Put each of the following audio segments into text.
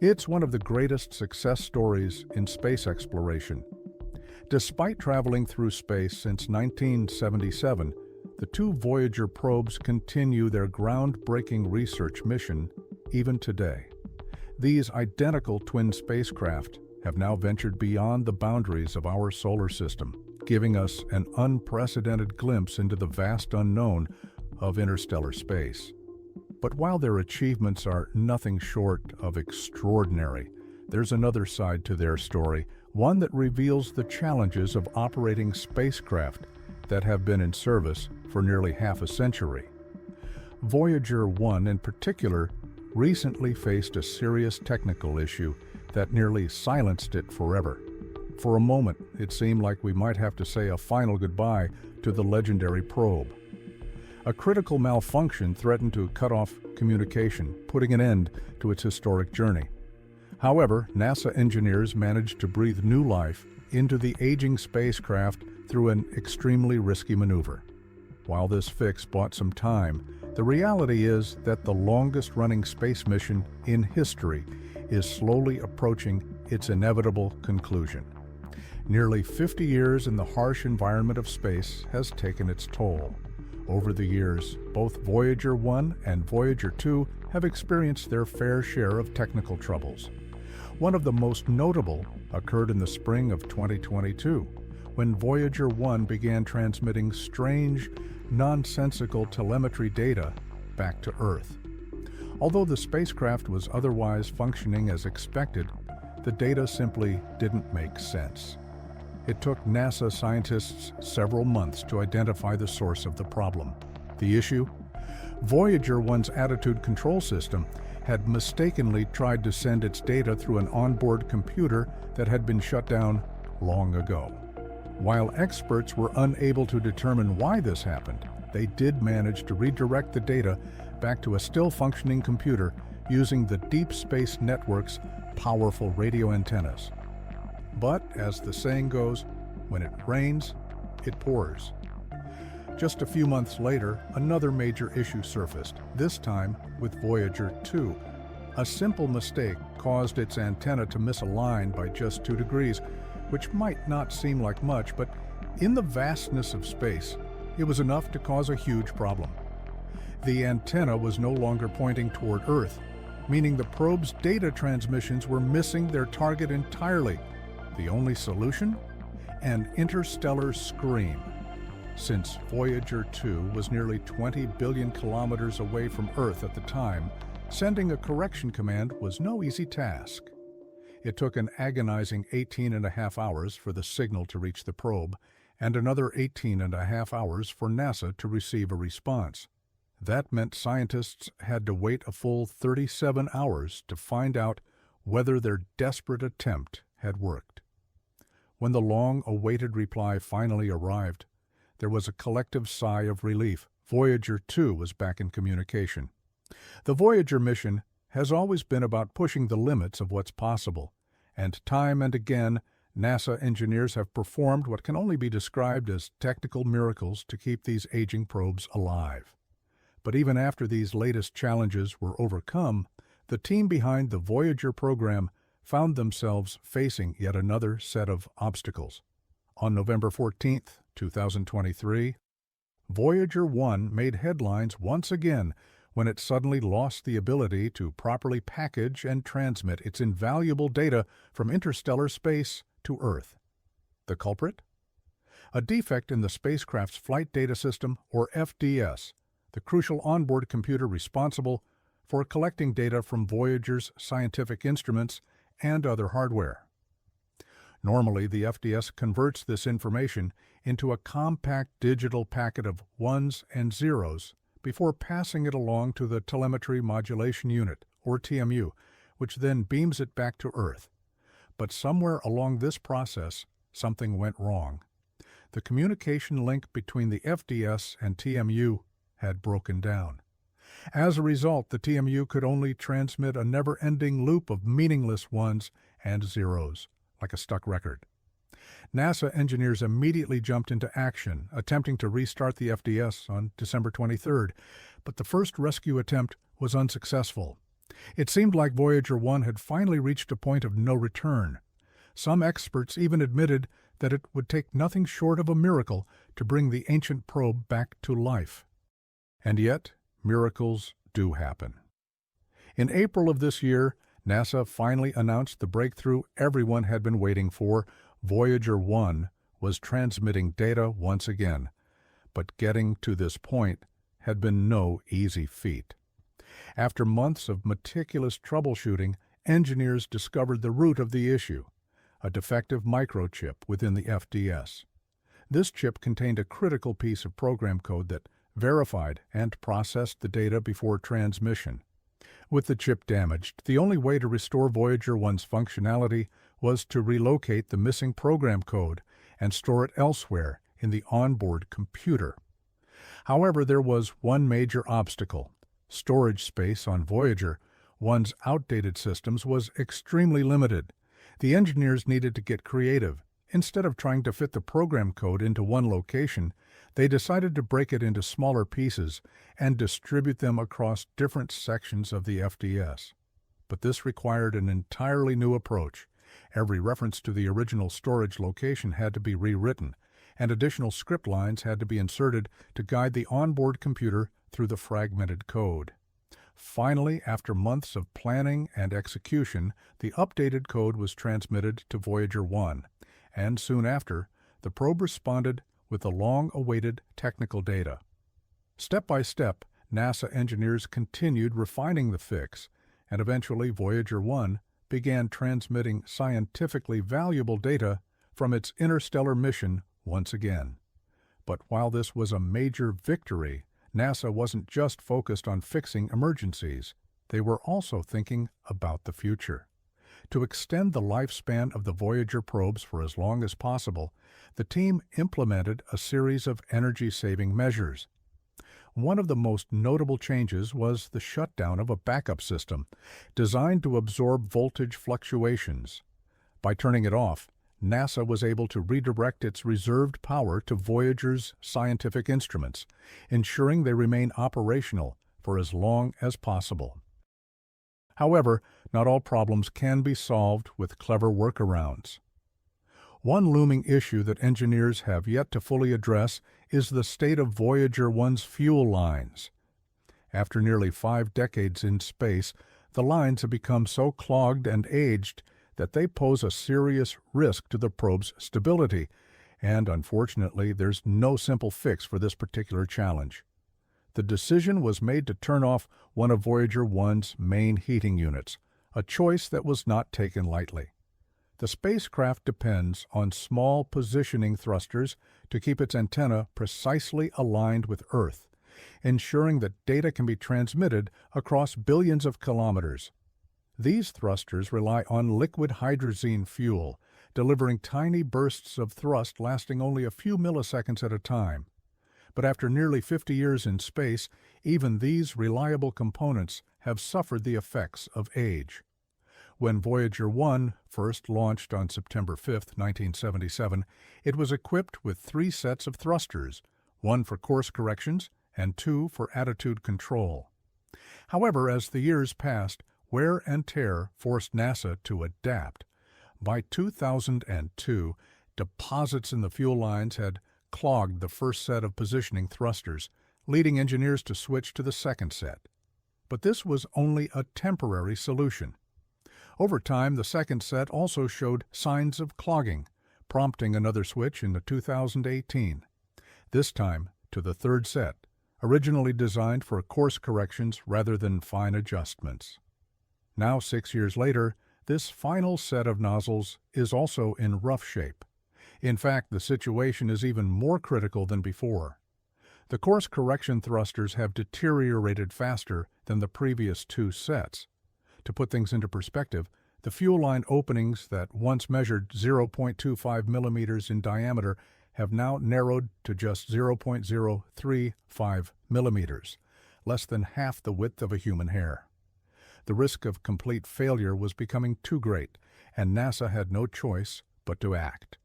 It's one of the greatest success stories in space exploration. Despite traveling through space since 1977, the two Voyager probes continue their groundbreaking research mission even today. These identical twin spacecraft have now ventured beyond the boundaries of our solar system, giving us an unprecedented glimpse into the vast unknown of interstellar space. But while their achievements are nothing short of extraordinary, there's another side to their story, one that reveals the challenges of operating spacecraft that have been in service for nearly half a century. Voyager 1 in particular recently faced a serious technical issue that nearly silenced it forever. For a moment, it seemed like we might have to say a final goodbye to the legendary probe. A critical malfunction threatened to cut off communication, putting an end to its historic journey. However, NASA engineers managed to breathe new life into the aging spacecraft through an extremely risky maneuver. While this fix bought some time, the reality is that the longest-running space mission in history is slowly approaching its inevitable conclusion. Nearly 50 years in the harsh environment of space has taken its toll. Over the years, both Voyager 1 and Voyager 2 have experienced their fair share of technical troubles. One of the most notable occurred in the spring of 2022, when Voyager 1 began transmitting strange, nonsensical telemetry data back to Earth. Although the spacecraft was otherwise functioning as expected, the data simply didn't make sense. It took NASA scientists several months to identify the source of the problem. The issue? Voyager 1's attitude control system had mistakenly tried to send its data through an onboard computer that had been shut down long ago. While experts were unable to determine why this happened, they did manage to redirect the data back to a still-functioning computer using the Deep Space Network's powerful radio antennas. But, as the saying goes, when it rains, it pours. Just a few months later, another major issue surfaced, this time with Voyager 2. A simple mistake caused its antenna to misalign by just 2 degrees, which might not seem like much, but in the vastness of space, it was enough to cause a huge problem. The antenna was no longer pointing toward Earth, meaning the probe's data transmissions were missing their target entirely. The only solution? An interstellar scream. Since Voyager 2 was nearly 20 billion kilometers away from Earth at the time, sending a correction command was no easy task. It took an agonizing 18.5 hours for the signal to reach the probe, and another 18.5 hours for NASA to receive a response. That meant scientists had to wait a full 37 hours to find out whether their desperate attempt had worked. When the long-awaited reply finally arrived, there was a collective sigh of relief. Voyager 2 was back in communication. The Voyager mission has always been about pushing the limits of what's possible, and time and again, NASA engineers have performed what can only be described as technical miracles to keep these aging probes alive. But even after these latest challenges were overcome, the team behind the Voyager program found themselves facing yet another set of obstacles. On November 14, 2023, Voyager 1 made headlines once again when it suddenly lost the ability to properly package and transmit its invaluable data from interstellar space to Earth. The culprit? A defect in the spacecraft's Flight Data System, or FDS, the crucial onboard computer responsible for collecting data from Voyager's scientific instruments and other hardware. Normally, the FDS converts this information into a compact digital packet of ones and zeros before passing it along to the Telemetry Modulation Unit, or TMU, which then beams it back to Earth. But somewhere along this process, something went wrong. The communication link between the FDS and TMU had broken down. As a result, the TMU could only transmit a never-ending loop of meaningless ones and zeros, like a stuck record. NASA engineers immediately jumped into action, attempting to restart the FDS on December 23rd, but the first rescue attempt was unsuccessful. It seemed like Voyager 1 had finally reached a point of no return. Some experts even admitted that it would take nothing short of a miracle to bring the ancient probe back to life. And yet, miracles do happen. In April of this year, NASA finally announced the breakthrough everyone had been waiting for. Voyager 1 was transmitting data once again. But getting to this point had been no easy feat. After months of meticulous troubleshooting, engineers discovered the root of the issue, a defective microchip within the FDS. This chip contained a critical piece of program code that verified and processed the data before transmission. With the chip damaged, the only way to restore Voyager 1's functionality was to relocate the missing program code and store it elsewhere in the onboard computer. However, there was one major obstacle. Storage space on Voyager 1's outdated systems was extremely limited. The engineers needed to get creative. Instead of trying to fit the program code into one location, they decided to break it into smaller pieces and distribute them across different sections of the FDS. But this required an entirely new approach. Every reference to the original storage location had to be rewritten, and additional script lines had to be inserted to guide the onboard computer through the fragmented code. Finally, after months of planning and execution, the updated code was transmitted to Voyager 1, and soon after, the probe responded with the long-awaited technical data. Step by step, NASA engineers continued refining the fix, and eventually Voyager 1 began transmitting scientifically valuable data from its interstellar mission once again. But while this was a major victory, NASA wasn't just focused on fixing emergencies. They were also thinking about the future. To extend the lifespan of the Voyager probes for as long as possible, the team implemented a series of energy-saving measures. One of the most notable changes was the shutdown of a backup system designed to absorb voltage fluctuations. By turning it off, NASA was able to redirect its reserved power to Voyager's scientific instruments, ensuring they remain operational for as long as possible. However, not all problems can be solved with clever workarounds. One looming issue that engineers have yet to fully address is the state of Voyager 1's fuel lines. After nearly 5 decades in space, the lines have become so clogged and aged that they pose a serious risk to the probe's stability, and unfortunately, there's no simple fix for this particular challenge. The decision was made to turn off one of Voyager 1's main heating units, a choice that was not taken lightly. The spacecraft depends on small positioning thrusters to keep its antenna precisely aligned with Earth, ensuring that data can be transmitted across billions of kilometers. These thrusters rely on liquid hydrazine fuel, delivering tiny bursts of thrust lasting only a few milliseconds at a time. But after nearly 50 years in space, even these reliable components have suffered the effects of age. When Voyager 1 first launched on September 5, 1977, it was equipped with 3 sets of thrusters, 1 for course corrections and 2 for attitude control. However, as the years passed, wear and tear forced NASA to adapt. By 2002, deposits in the fuel lines had clogged the first set of positioning thrusters, leading engineers to switch to the second set. But this was only a temporary solution. Over time, the second set also showed signs of clogging, prompting another switch in 2018. This time to the third set, originally designed for course corrections rather than fine adjustments. Now, 6 years later, this final set of nozzles is also in rough shape. In fact, the situation is even more critical than before. The course correction thrusters have deteriorated faster than the previous 2 sets. To put things into perspective, the fuel line openings that once measured 0.25 millimeters in diameter have now narrowed to just 0.035 millimeters, less than half the width of a human hair. The risk of complete failure was becoming too great, and NASA had no choice but to act.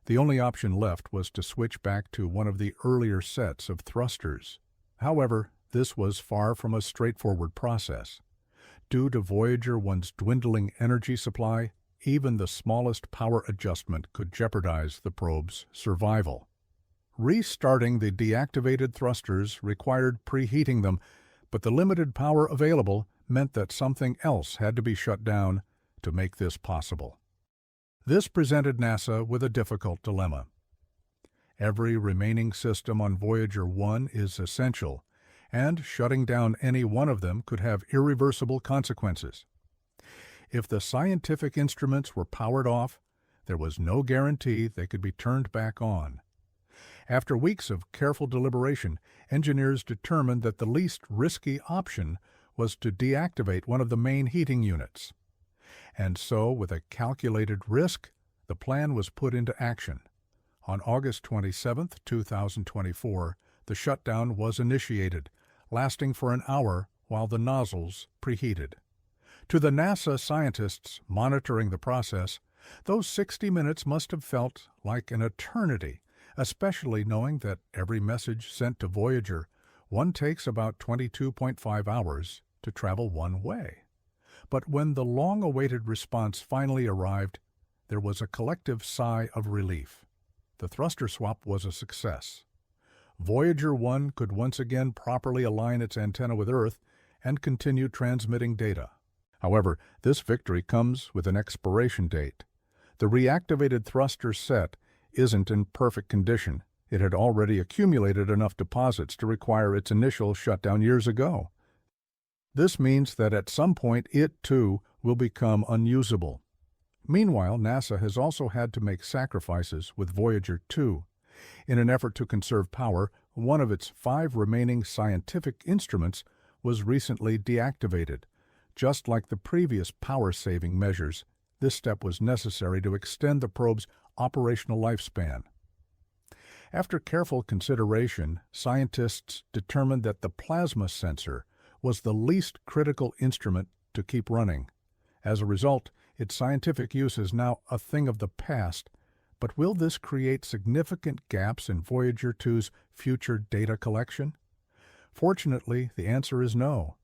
The only option left was to switch back to one of the earlier sets of thrusters. However, this was far from a straightforward process. Due to Voyager 1's dwindling energy supply, even the smallest power adjustment could jeopardize the probe's survival. Restarting the deactivated thrusters required preheating them, but the limited power available meant that something else had to be shut down to make this possible. This presented NASA with a difficult dilemma. Every remaining system on Voyager 1 is essential, and shutting down any one of them could have irreversible consequences. If the scientific instruments were powered off, there was no guarantee they could be turned back on. After weeks of careful deliberation, engineers determined that the least risky option was to deactivate one of the main heating units. And so, with a calculated risk, the plan was put into action. On August 27, 2024, the shutdown was initiated, lasting for an hour while the nozzles preheated. To the NASA scientists monitoring the process, those 60 minutes must have felt like an eternity, especially knowing that every message sent to Voyager 1 takes about 22.5 hours to travel one way. But when the long-awaited response finally arrived, there was a collective sigh of relief. The thruster swap was a success. Voyager 1 could once again properly align its antenna with Earth and continue transmitting data. However, this victory comes with an expiration date. The reactivated thruster set isn't in perfect condition. It had already accumulated enough deposits to require its initial shutdown years ago. This means that at some point it, too, will become unusable. Meanwhile, NASA has also had to make sacrifices with Voyager 2. In an effort to conserve power, one of its 5 remaining scientific instruments was recently deactivated. Just like the previous power-saving measures, this step was necessary to extend the probe's operational lifespan. After careful consideration, scientists determined that the plasma sensor was the least critical instrument to keep running. As a result, its scientific use is now a thing of the past, but will this create significant gaps in Voyager 2's future data collection? Fortunately, the answer is no.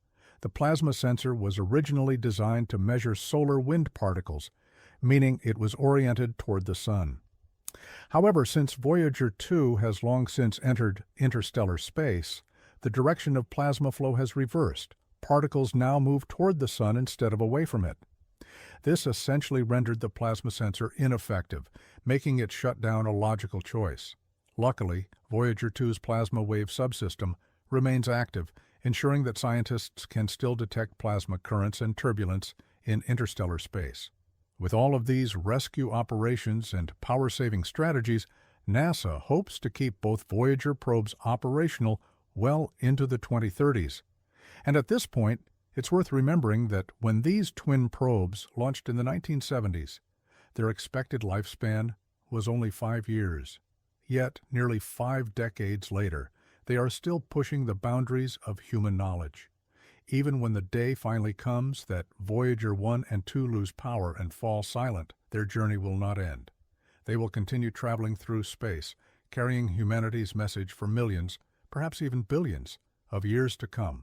The plasma sensor was originally designed to measure solar wind particles, meaning it was oriented toward the Sun. However, since Voyager 2 has long since entered interstellar space, the direction of plasma flow has reversed. Particles now move toward the Sun instead of away from it. This essentially rendered the plasma sensor ineffective, making its shutdown a logical choice. Luckily, Voyager 2's plasma wave subsystem remains active, ensuring that scientists can still detect plasma currents and turbulence in interstellar space. With all of these rescue operations and power-saving strategies, NASA hopes to keep both Voyager probes operational well into the 2030s. And at this point, it's worth remembering that when these twin probes launched in the 1970s, their expected lifespan was only 5 years. Yet, nearly 5 decades later, they are still pushing the boundaries of human knowledge. Even when the day finally comes that Voyager 1 and 2 lose power and fall silent, their journey will not end. They will continue traveling through space, carrying humanity's message for millions, perhaps even billions, of years to come.